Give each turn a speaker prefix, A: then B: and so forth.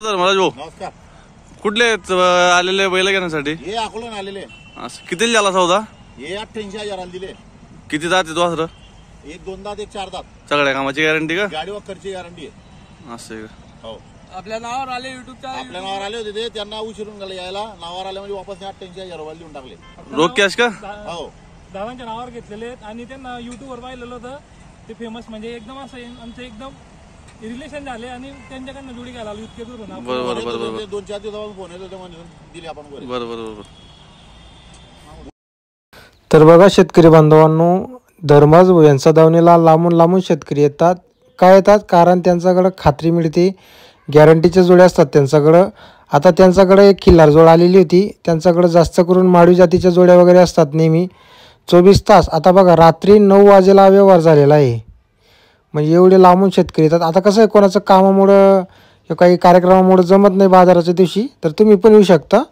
A: महाराज भाऊ
B: नमस्कार.
A: कुठले आहेत, आलेले बैल घेण्यासाठी?
B: हे अकोल्याहून आलेले.
A: असं किती झाला सौदा?
B: हे 88,000 दिले.
A: किती जात येतो वासर?
B: एक 2 दात एक 4 दात.
A: सगळ्या कामाची गॅरंटी का?
B: गाडी वखरची गॅरंटी आहे.
A: असं आहे का?
B: हो.
C: आपल्या नावावर आले युट्यूबच्या
B: आपल्या नावावर आले होते ते, त्यांना उशिरून झाले यायला. नावावर आले म्हणजे वापस 88,000 देऊन टाकले.
A: रोख कॅश का?
B: हो.
C: दादांच्या नावावर घेतलेले आहेत आणि त्यांना युट्यूबवर पाहिलेलं होतं ते फेमस, म्हणजे एकदम असं आमचं एकदम रिलेशन झाले आणि त्यांच्याकडनं जोडी घ्यायला आलो इतके दूर.
A: बरोबर बरोबर
B: 2-4 दिवसापासून फोन येत होते म्हणून दिले आपण.
A: बरोबर बरोबर.
D: तर बघा शेतकरी बांधवांनो, धर्माज यांचा दावणीला लांबून लांबून शेतकरी येतात. काय येतात? कारण त्यांच्याकडं खात्री मिळते, गॅरंटीच्या जोड्या असतात त्यांच्याकडं. आता त्यांच्याकडे एक खिल्लार जोड आलेली होती. त्यांच्याकडं जास्त करून माळी जातीच्या जोड्या वगैरे असतात नेहमी 24 तास. आता बघा रात्री 9 वाजेला व्यवहार झालेला आहे. म्हणजे एवढे लांबून शेतकरी येतात. आता कसं आहे, कोणाचं कामामुळं काही कार्यक्रमामुळं जमत नाही बाजाराच्या दिवशी, तर तुम्ही पण येऊ शकता.